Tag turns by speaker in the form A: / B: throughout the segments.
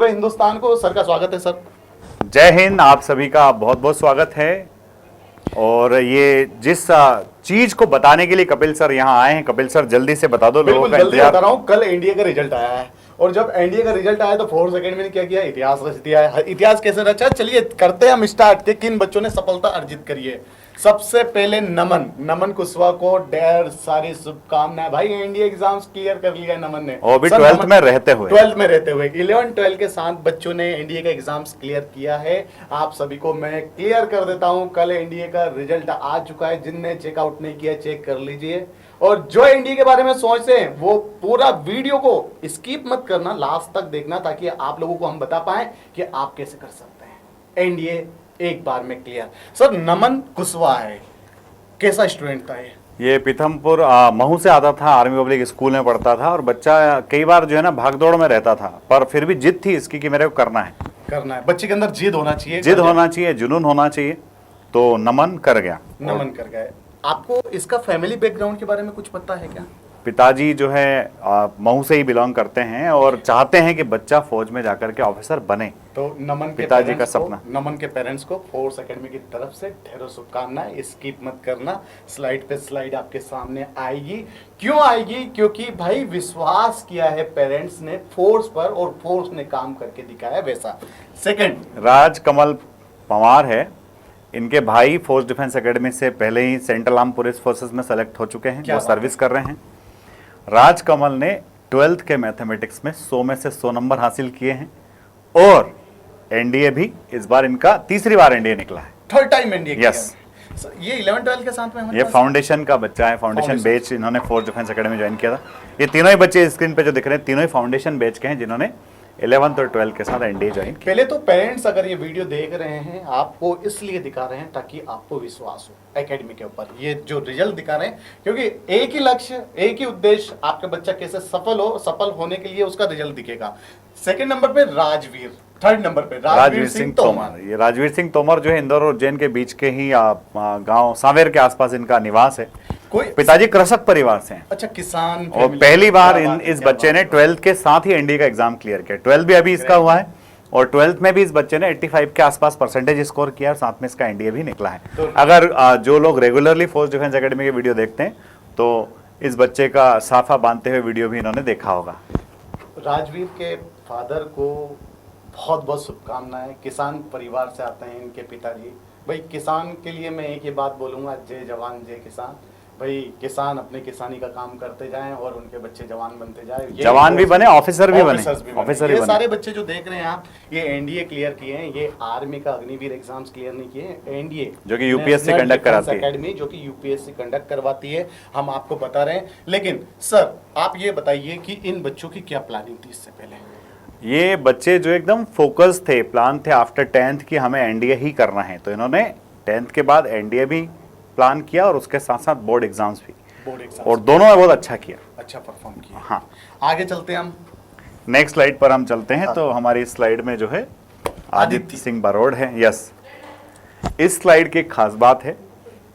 A: पूरे हिंदुस्तान को। सर का स्वागत है सर।
B: जय हिंद, आप सभी का बहुत बहुत स्वागत है। और ये जिस चीज को बताने के लिए कपिल सर यहाँ आए हैं, कपिल सर जल्दी से बता दो लोगों का
A: जल्दी
B: इंतजार।
A: बता रहा हूँ, कल एनडीए का रिजल्ट आया है और जब एनडीए का रिजल्ट आया तो फोर्स अकेडमी ने क्या किया, इतिहास रच दिया है। इतिहास कैसे रचा, चलिए करते हैं हम स्टार्ट के किन बच्चों ने सफलता अर्जित करी है। सबसे पहले नमन कुशवाहा को ढेर सारी शुभकामनाएं। भाई एनडीए एग्जाम्स क्लियर कर लिया है नमन ने,
B: और भी 12th में रहते हुए
A: 11 12 के साथ बच्चों ने एनडीए का एग्जाम्स क्लियर किया है। आप सभी को मैं क्लियर कर देता हूं, कल एनडीए का रिजल्ट आ चुका है। जिनने चेकआउट नहीं किया चेक कर लीजिए, और जो एनडीए के बारे में सोचते हैं वो पूरा वीडियो को स्किप मत करना, लास्ट तक देखना, ताकि आप लोगों को हम बता पाए कि आप कैसे कर सकते हैं एनडीए एक बार में क्लियर। सर नमन कुशवाहा है, कैसा स्टूडेंट था
B: ये पीथमपुर महू से आता था, आर्मी पब्लिक स्कूल में पढ़ता था और बच्चा कई बार जो है ना भागदौड़ में रहता था, पर फिर भी जिद थी इसकी कि मेरे को करना है।
A: बच्चे के अंदर जिद होना चाहिए,
B: जुनून होना चाहिए। तो नमन कर गया।
A: आपको इसका फैमिली बैकग्राउंड के बारे में कुछ पता है क्या?
B: पिताजी जो है महू से ही बिलोंग करते हैं और चाहते हैं कि बच्चा फौज में जाकर के ऑफिसर बने।
A: तो नमन के
B: पिताजी का सपना।
A: नमन के पेरेंट्स को फोर्स एकेडमी की तरफ से ढेरों शुभकामनाएं। स्किप मत करना, स्लाइड पे स्लाइड आपके सामने आएगी। क्यों आएगी? क्योंकि भाई विश्वास किया है पेरेंट्स ने फोर्स पर और फोर्स ने काम करके दिखाया वैसा। सेकंड
B: राजकमल पंवार है, इनके भाई फोर्स डिफेंस एकेडमी से पहले ही सेंट्रल आर्म पुलिस फोर्सेस में सेलेक्ट हो चुके हैं, वो सर्विस कर रहे हैं। राजकमल ने 12th के मैथमेटिक्स में 100 में से 100 नंबर हासिल किए हैं और एनडीए भी इस बार इनका तीसरी बार एनडीए निकला है,
A: थर्ड टाइम एनडीए।
B: यस,
A: ये 11-12 के साथ में
B: ये फाउंडेशन का बच्चा है, फाउंडेशन बैच इन्होंने फोर्स डिफेंस एकेडमी ज्वाइन किया था। ये तीनों ही बच्चे स्क्रीन पे जो दिख रहे हैं तीनों ही फाउंडेशन बैच के हैं जिन्होंने 11th और 12th के साथ एनडीए ज्वाइन किया।
A: पहले तो पेरेंट्स अगर ये वीडियो देख रहे हैं आपको इसलिए दिखा रहे हैं ताकि आपको विश्वास हो एकेडमी के ऊपर। ये जो रिजल्ट दिखा रहे हैं क्योंकि एक ही लक्ष्य, एक ही उद्देश्य, आपका बच्चा कैसे सफल होने के लिए उसका रिजल्ट दिखेगा। सेकंड नंबर पे राजवीर, थर्ड नंबर पे राजवीर सिंह तोमर।
B: ये राजवीर सिंह तोमर जो है इंदौर और उज्जैन के बीच के ही गांव सांवेर के आसपास इनका निवास है। पिताजी कृषक परिवार से हैं।
A: अच्छा, किसान।
B: और पहली बार इस बच्चे ने 12th के साथ ही एनडीए का एग्जाम क्लियर किया। 12th भी अभी इसका हुआ है और 12th में भी इस बच्चे ने 85 के आसपास परसेंटेज स्कोर किया और साथ में इसका एनडीए भी निकला है। तो अगर जो लोग रेगुलरली फोर्स डिफेंस एकेडमी के वीडियो देखते हैं तो इस बच्चे का साफा बांधते हुए वीडियो भी इन्होंने देखा होगा।
A: राजवीर के फादर को बहुत बहुत शुभकामनाएं। किसान परिवार से आते हैं इनके पिताजी। भाई किसान के लिए मैं एक ही बात बोलूंगा, जय जवान जय किसान। भाई किसान अपने किसानी का काम करते जाएं और उनके बच्चे जवान बनते जाएं,
B: जवान भी बने, ऑफिसर भी बने।
A: ये सारे बच्चे जो देख रहे हैं आप, ये एनडीए क्लियर किए हैं। ये आर्मी का अग्निवीर एग्जाम्स क्लियर नहीं किए, एनडीए
B: जो कि यूपीएससी कंडक्ट कराती है,
A: एकेडमी जो कि यूपीएससी कंडक्ट करवाती है, हम आपको बता रहे हैं। लेकिन सर आप ये बताइए कि इन बच्चों की क्या प्लानिंग थी इससे पहले?
B: ये बच्चे जो एकदम फोकस थे, प्लान थे आफ्टर 10th कि हमें एनडीए ही करना है, तो इन्होंने 10th के बाद एनडीए भी प्लान किया और उसके साथ साथ बोर्ड एग्जाम्स भी, और दोनों में बहुत अच्छा किया,
A: अच्छा परफॉर्म किया।
B: हाँ,
A: आगे चलते हैं हम,
B: नेक्स्ट स्लाइड पर हम चलते हैं। तो हमारी स्लाइड में जो है आदित्य सिंह बरोड़ है। यस, इस स्लाइड की खास बात है,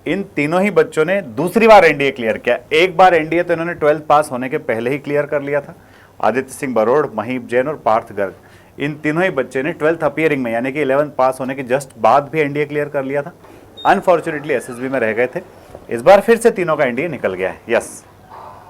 B: इन तीनों ही बच्चों ने दूसरी बार एनडीए क्लियर किया। एक बार एनडीए तो इन्होंने 12th पास होने के पहले ही क्लियर कर लिया था। आदित्य सिंह बरोड़, महीप जैन और पार्थ गर्ग, इन तीनों ही बच्चे ने 12th अपीयरिंग में यानी कि 11th पास होने के जस्ट बाद भी एनडीए क्लियर कर लिया था। अनफॉर्चुनेटली एसएसबी में रह गए थे, इस बार फिर से तीनों का एनडीए निकल गया है। यस,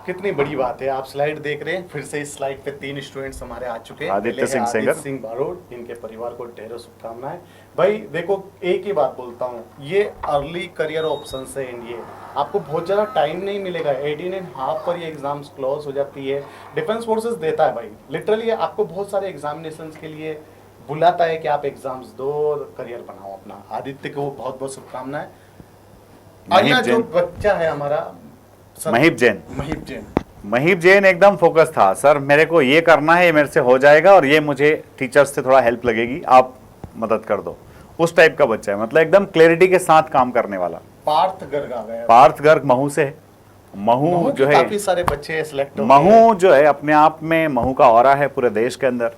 A: कितनी बड़ी बात है। आप स्लाइड देख रहे हैं, फिर से इस स्लाइड पे 3 स्टूडेंट्स हमारे आ चुके हैं।
B: आदित्य
A: सिंह बरोड़, इनके परिवार को ढेरों शुभकामनाएं। भाई देखो, एक ही बात बोलता हूँ, ये अर्ली करियर ऑप्शन से एनडीए आपको बहुत ज़्यादा टाइम नहीं मिलेगा। 18.5 पर ये एग्जाम्स क्लोज हो जाती है। डिफेंस फोर्सेस देता है भाई, लिटरली आपको बहुत सारे एग्जामिनेशंस के लिए बुलाता है कि आप एग्जाम्स दो और करियर बनाओ अपना। आदित्य को बहुत बहुत शुभकामनाएं। अगला जो बच्चा है हमारा
B: महीप जैन एकदम फोकस था, सर मेरे को ये करना है, ये मेरे से हो जाएगा और ये मुझे टीचर्स से थोड़ा हेल्प लगेगी, आप मदद कर दो, उस टाइप का बच्चा है। मतलब एकदम क्लैरिटी के साथ काम करने वाला।
A: पार्थ गर्ग आ गया।
B: पार्थ गर्ग महू से है। महू जो है,
A: काफी सारे बच्चे सिलेक्ट हो गए।
B: महू जो है अपने आप में, महू का ऑरा है पूरे देश के अंदर,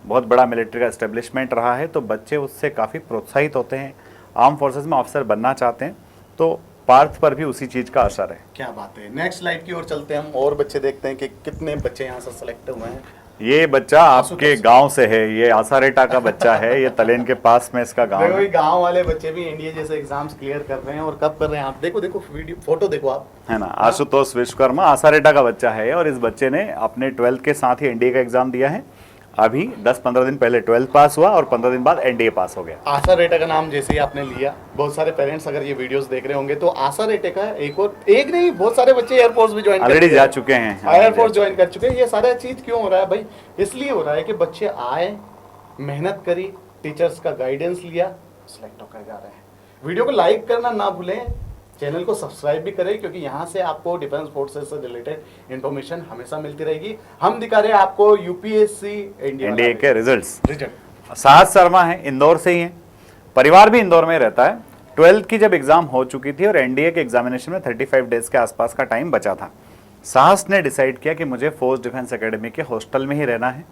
B: बहुत बड़ा मिलिट्री का एस्टेब्लिशमेंट रहा है, तो बच्चे उससे काफ़ी प्रोत्साहित होते हैं, आर्म फोर्सेस में ऑफिसर बनना चाहते हैं, तो पार्थ पर भी उसी चीज का असर है।
A: क्या बात है। नेक्स्ट स्लाइड की ओर चलते हैं हम, और बच्चे देखते हैं कि कितने बच्चे यहाँ से सेलेक्ट हुए हैं।
B: ये बच्चा आपके गांव से है, ये आसारेटा का बच्चा है, ये तलेन के पास में इसका गांव
A: देखो
B: है।
A: ये गांव वाले बच्चे भी एनडीए जैसे एग्जाम्स क्लियर कर रहे हैं, और कब कर रहे हैं आप देखो, देखो वीडियो फोटो देखो आप,
B: है ना। आशुतोष विश्वकर्मा आसारेटा का बच्चा है, और इस बच्चे ने अपने 12th के साथ ही एनडीए का एग्जाम दिया है। अभी 10-15 दिन पहले 12th पास हुआ और 15 दिन बाद एनडीए पास हो गया।
A: आशा रेटा का नाम जैसे ही आपने लिया, बहुत सारे पेरेंट्स अगर ये वीडियोस देख रहे होंगे तो आशा रेटे का एक नहीं बहुत सारे बच्चे एयरफोर्स भी ज्वाइन
B: ऑलरेडी जा चुके हैं,
A: एयरफोर्स ज्वाइन कर चुके हैं। ये सारा चीज क्यों हो रहा है भाई? इसलिए हो रहा है कि बच्चे आए, मेहनत करी, टीचर्स का गाइडेंस लिया, सिलेक्ट होकर जा रहे हैं। वीडियो को लाइक करना ना भूलें, चैनल को सब्सक्राइब भी करें, क्योंकि यहाँ से आपको डिफेंस फोर्सेस से रिलेटेड इंफॉर्मेशन हमेशा मिलती रहेगी। हम दिखा रहे हैं आपको यूपीएससी
B: एनडीए के रिजल्ट।
A: रिजल्ट
B: साहस शर्मा है, इंदौर से ही है, परिवार भी इंदौर में रहता है। 12th की जब एग्जाम हो चुकी थी और एनडीए के एग्जामिनेशन में 35 डेज के आसपास का टाइम बचा था, साहस ने डिसाइड किया कि मुझे फोर्स डिफेंस एकेडमी के हॉस्टल में ही रहना है,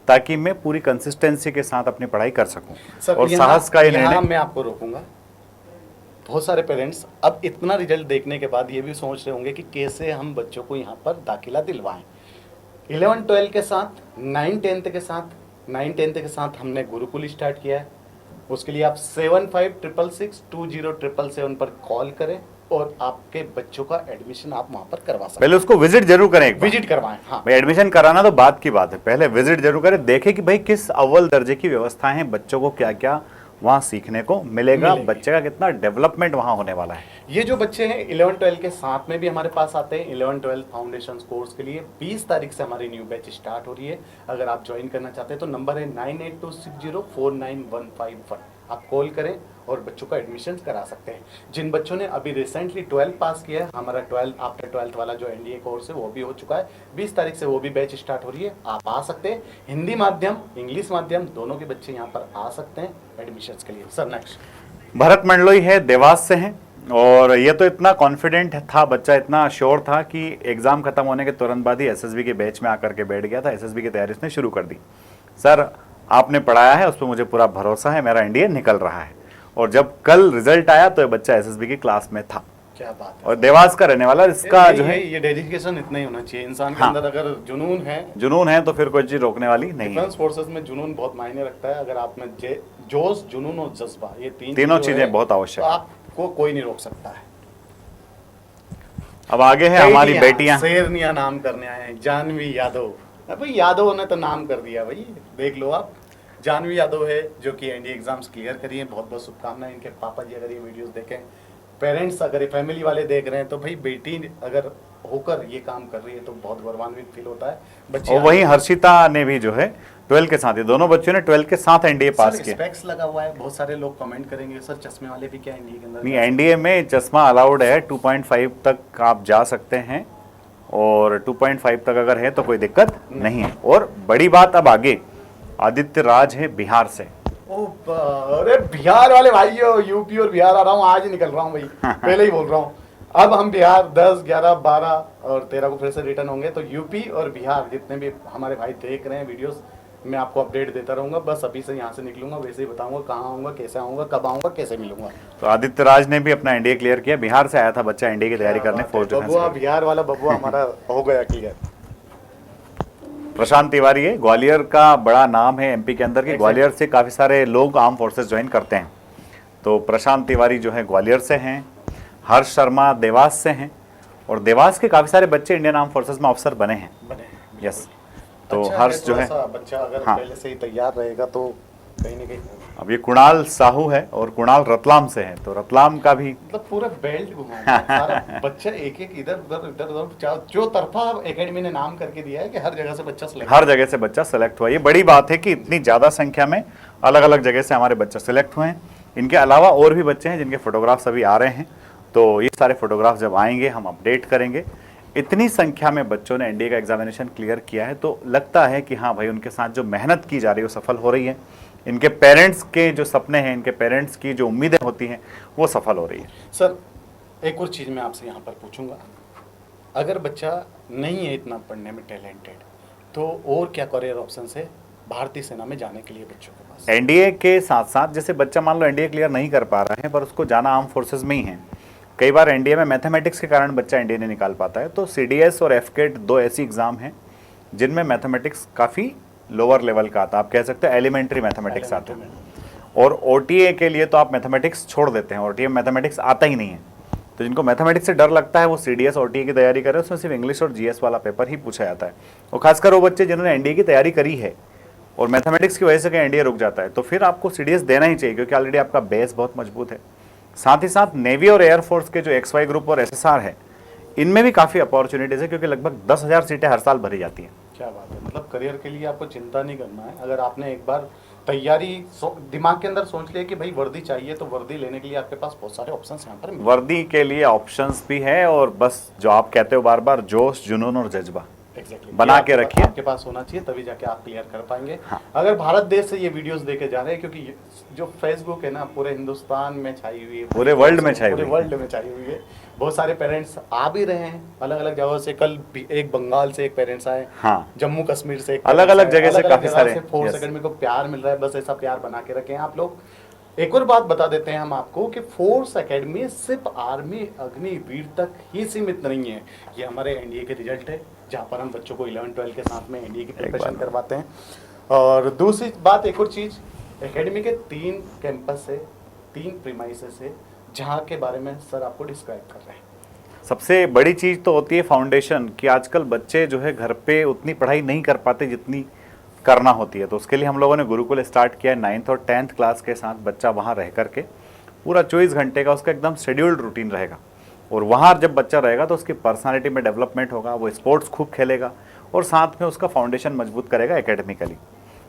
B: ताकि मैं पूरी कंसिस्टेंसी के साथ अपनी पढ़ाई कर सकूं। और साहस का ये निर्णय,
A: मैं आपको रोकूंगा। बहुत सारे पेरेंट्स अब इतना रिजल्ट देखने के बाद ये भी सोच रहे होंगे कि कैसे हम बच्चों को यहाँ पर दाखिला दिलवाएं। 11-12 के साथ 9-10 के साथ 9-10 के साथ हमने गुरुकुल स्टार्ट किया है। उसके लिए आप 7566620777 पर कॉल करें और आपके बच्चों का एडमिशन आप वहाँ पर करवा सकते हैं।
B: पहले उसको विजिट जरूर करें, एक बार
A: विजिट करवाएं। हाँ
B: भाई, एडमिशन कराना तो बात की बात है, पहले विजिट जरूर करें, देखें कि भाई किस अव्वल दर्जे की व्यवस्था है, बच्चों को क्या क्या वहाँ सीखने को मिलेगा, बच्चे का कितना डेवलपमेंट वहाँ होने वाला है।
A: ये जो बच्चे हैं 11-12 के साथ में भी हमारे पास आते हैं 11-12 फाउंडेशन कोर्स के लिए 20 तारीख से हमारी न्यू बैच स्टार्ट हो रही है। अगर आप ज्वाइन करना चाहते हैं तो नंबर है 9826049151। आप कॉल करें और बच्चों का एडमिशन करा सकते हैं। जिन बच्चों ने अभी रिसेंटली 12 पास किया है, हमारा 12 आफ्टर 12th वाला जो एनडीए कोर्स है वो भी हो चुका है। 20 तारीख से वो भी बैच स्टार्ट हो रही है, आप आ सकते हैं। हिंदी माध्यम, इंग्लिश माध्यम दोनों के बच्चे यहाँ पर आ सकते हैं एडमिशन के लिए। सर नेक्स्ट
B: भरत मंडलोई है, देवास से हैं, और ये तो इतना कॉन्फिडेंट था बच्चा, इतना श्योर था कि एग्जाम खत्म होने के तुरंत बाद ही एसएसबी के बैच में आकर के बैठ गया था। एसएसबी की तैयारी उसने शुरू कर दी। सर आपने पढ़ाया है, उस पर मुझे पूरा भरोसा है, मेरा एनडीए निकल रहा है। और जब कल रिजल्ट आया तो ये बच्चा एसएसबी की क्लास में था।
A: क्या बात है।
B: और देवास का रहने वाला, इसका जो है
A: ये डेडिकेशन इतना ही होना चाहिए इंसान के
B: हाँ।
A: अंदर। अगर जुनून है
B: तो फिर कोई चीज रोकने वाली नहीं है।
A: डिफेंस फोर्सेस में जुनून बहुत मायने रखता है। अगर आप में जोश, जुनून और जज्बा, ये
B: तीनों चीजें बहुत आवश्यक
A: तो
B: है।
A: आपको कोई नहीं रोक सकता है।
B: अब आगे है हमारी बेटियां।
A: शेरनिया नाम करने आए हैं, जानवी यादव। भाई यादव ने तो नाम कर दिया भाई, देख लो आप। जानवी यादव है जो कि एनडीए एग्जाम्स क्लियर करी है, बहुत बहुत शुभकामनाएं। इनके पापा जी अगर ये वीडियोस देखें, पेरेंट्स अगर ये फैमिली वाले देख रहे हैं, तो भाई बेटी अगर होकर ये काम कर रही है तो बहुत गौरवान्वित फील होता है। बच्चे
B: और वहीं हर्षिता ने भी जो है 12 के साथ, ही दोनों बच्चों ने 12 के साथ एनडीए पास किया।
A: स्पेक्स लगा हुआ है, बहुत सारे लोग कमेंट करेंगे सर चश्मे वाले भी क्या एनडीए के अंदर?
B: नहीं, एनडीए में चश्मा अलाउड है, 2.5 तक आप जा सकते हैं, और 2.5 तक अगर है तो कोई दिक्कत नहीं है। और बड़ी बात अब आगे, आदित्य राज है बिहार से।
A: अरे बिहार वाले भाइयों, यूपी और बिहार आ रहा हूँ, आज ही निकल रहा हूँ भाई, पहले ही बोल रहा हूँ। अब हम बिहार 10, 11, 12 और 13 को फिर से रिटर्न होंगे। तो यूपी और बिहार जितने भी हमारे भाई देख रहे हैं वीडियोस, मैं आपको अपडेट देता रहूंगा। बस अभी से यहाँ से निकलूंगा, वैसे ही बताऊंगा कहाँ आऊंगा, कैसे आऊंगा, कब आऊंगा, कैसे मिलूंगा।
B: तो आदित्य राज ने भी अपना एनडीए क्लियर किया, बिहार से आया था बच्चा एनडीए की तैयारी करने। फोर्स
A: बबुआ, बिहार वाला बबुआ हमारा हो गया क्लियर।
B: प्रशांत तिवारी है, ग्वालियर का बड़ा नाम है एमपी के अंदर कि ग्वालियर से काफी सारे लोग आर्म फोर्सेस ज्वाइन करते हैं। तो प्रशांत तिवारी जो है ग्वालियर से हैं। हर्ष शर्मा देवास से हैं, और देवास के काफी सारे बच्चे इंडियन आर्म फोर्सेस में अफसर बने हैं। यस, तो
A: अच्छा
B: हर्ष जो है
A: बच्चा अगर
B: हाँ।
A: पहले से ही तैयार रहेगा तो कहीं ना कहीं।
B: अब ये कुणाल साहू है, और कुणाल रतलाम से है, तो रतलाम का भी
A: मतलब पूरा बेल्ट घुमाऊंगा सारा बच्चा एक एक इधर उधर जो तरफा एकेडमी ने नाम करके दिया है कि हर जगह से बच्चा सेलेक्ट,
B: हर जगह से बच्चा सेलेक्ट हुआ। ये बड़ी बात है कि इतनी ज़्यादा संख्या में अलग अलग जगह से हमारे बच्चे सेलेक्ट हुए हैं। इनके अलावा और भी बच्चे हैं जिनके फोटोग्राफ्स अभी आ रहे हैं, तो ये सारे फोटोग्राफ्स जब आएंगे हम अपडेट करेंगे। इतनी संख्या में बच्चों ने एनडीए का एग्जामिनेशन क्लियर किया है, तो लगता है कि हाँ भाई, उनके साथ जो मेहनत की जा रही है वो सफल हो रही है। इनके पेरेंट्स के जो सपने हैं, इनके पेरेंट्स की जो उम्मीदें होती हैं, वो सफल हो रही है।
A: सर एक और चीज़ मैं आपसे यहाँ पर पूछूंगा, अगर बच्चा नहीं है इतना पढ़ने में टैलेंटेड, तो और क्या करियर ऑप्शन है भारतीय सेना में जाने के लिए बच्चों के पास?
B: एनडीए के साथ साथ जैसे बच्चा मान लो एनडीए क्लियर नहीं कर पा रहा है, पर उसको जाना आर्म फोर्सेज में ही है। कई बार एनडीए में मैथमेटिक्स के कारण बच्चा एनडीए नहीं निकाल पाता है, तो सीडीएस और एफकेट 2 ऐसी एग्ज़ाम हैं जिनमें मैथमेटिक्स काफ़ी लोअर लेवल का आता है, आप कह सकते हो एलिमेंट्री मैथमेटिक्स आता है। और ओटीए के लिए तो आप मैथमेटिक्स छोड़ देते हैं, ओटीए में मैथमेटिक्स आता ही नहीं है। तो जिनको मैथमेटिक्स से डर लगता है वो सीडीएस ओटीए की तैयारी करें, उसमें सिर्फ इंग्लिश और जीएस वाला पेपर ही पूछा जाता है। और खासकर वो बच्चे जिन्होंने एनडीए की तैयारी करी है और मैथमेटिक्स की वजह से कहीं एनडीए रुक जाता है, तो फिर आपको सीडीएस देना ही चाहिए, क्योंकि ऑलरेडी आपका बेस बहुत मजबूत है। साथ ही साथ नेवी और एयरफोर्स के जो एक्सवाई ग्रुप और एसएसआर है, इनमें भी काफ़ी अपॉर्चुनिटीज़ है, क्योंकि लगभग 10,000 सीटें हर साल भरी जाती हैं।
A: क्या बात है, मतलब करियर के लिए आपको चिंता नहीं करना है। अगर आपने एक बार तैयारी दिमाग के अंदर सोच लिया कि भाई वर्दी चाहिए, तो वर्दी लेने के लिए आपके पास बहुत सारे ऑप्शंस यहाँ पर
B: वर्दी के लिए ऑप्शंस भी है, और बस जो आप कहते हो बार बार, जोश, जुनून और जज्बा बना के रखिए,
A: आपके पास होना चाहिए, तभी जाके आप क्लियर कर पाएंगे।
B: हाँ।
A: अगर भारत देश से ये वीडियोस देखे जा रहे हैं, क्योंकि जो फेसबुक है ना पूरे हिंदुस्तान में छाई हुई है,
B: पूरे वर्ल्ड में छाई हुई
A: पूरे वर्ल्ड में छाई हुई है। बहुत सारे पेरेंट्स आ भी रहे हैं अलग अलग जगहों से। कल एक बंगाल से एक पेरेंट्स आए,
B: हाँ,
A: जम्मू कश्मीर से
B: अलग अलग जगह से काफी सारे।
A: फोर्स एकेडमी को प्यार मिल रहा है, बस ऐसा प्यार बना के रखें आप लोग। एक और बात बता देते हैं हम आपको कि फोर्स एकेडमी सिर्फ आर्मी अग्निवीर तक ही सीमित नहीं है। ये हमारे एनडीए के रिजल्ट है, जहाँ पर हम बच्चों को 11-12 के साथ में एनडीए की प्रिपरेशन करवाते हैं। और दूसरी बात, एक और चीज़, एकेडमी के 3 कैंपस है, 3 प्रीमाइसेस है, जहाँ के बारे में सर आपको डिस्क्राइब कर रहे हैं।
B: सबसे बड़ी चीज़ तो होती है फाउंडेशन, कि आजकल बच्चे जो है घर पे उतनी पढ़ाई नहीं कर पाते जितनी करना होती है। तो उसके लिए हम लोगों ने गुरुकुल स्टार्ट किया है। 9th और 10th क्लास के साथ बच्चा वहाँ रह करके पूरा 24 घंटे का उसका एकदम शेड्यूल्ड रूटीन रहेगा, और वहाँ जब बच्चा रहेगा तो उसकी पर्सनालिटी में डेवलपमेंट होगा, वो स्पोर्ट्स खूब खेलेगा, और साथ में उसका फाउंडेशन मजबूत करेगा एकेडमिकली।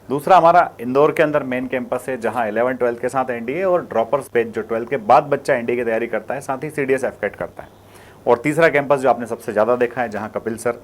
B: दूसरा, हमारा इंदौर के अंदर मेन कैंपस है, जहाँ 11-12 के साथ एनडीए और ड्रॉपर्स बैच, जो 12 के बाद बच्चा एनडीए की तैयारी करता है, साथ ही सीडीएस एफकेट करता है। और तीसरा कैंपस जो आपने सबसे ज़्यादा देखा है, जहाँ कपिल सर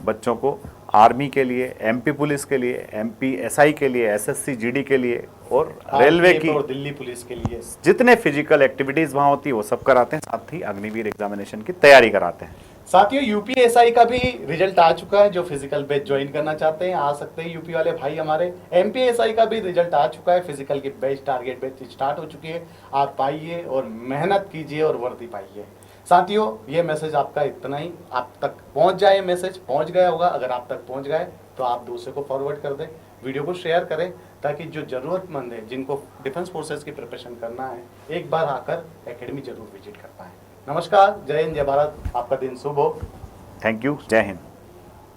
B: बच्चों को आर्मी के लिए, एमपी पुलिस के लिए, एमपी एसआई के लिए, एसएससी जीडी के लिए और रेलवे की
A: और दिल्ली पुलिस के लिए
B: जितने फिजिकल एक्टिविटीज़ वहाँ होती है वो सब कराते हैं, साथ ही अग्निवीर एग्जामिनेशन की तैयारी कराते हैं।
A: साथियों, यूपीएसआई का भी रिजल्ट आ चुका है। जो फिजिकल बैच ज्वाइन करना चाहते हैं आ सकते हैं, यूपी वाले भाई हमारे। एमपीएसआई का भी रिजल्ट आ चुका है, फिजिकल की बैच, टारगेट बैच स्टार्ट हो चुकी है। आप पाइए और मेहनत कीजिए और वर्दी पाइए। साथियों, ये मैसेज आपका इतना ही, आप तक पहुंच जाए, मैसेज पहुंच गया होगा। अगर आप तक पहुंच गए तो आप दूसरे को फॉरवर्ड कर दें, वीडियो को शेयर करें, ताकि जो जरूरतमंद है, जिनको डिफेंस फोर्सेस की प्रिपरेशन करना है, एक बार आकर एकेडमी जरूर विजिट कर पाएं। नमस्कार, जय हिंद, जय भारत, आपका दिन शुभ हो।
B: थैंक यू, जय हिंद।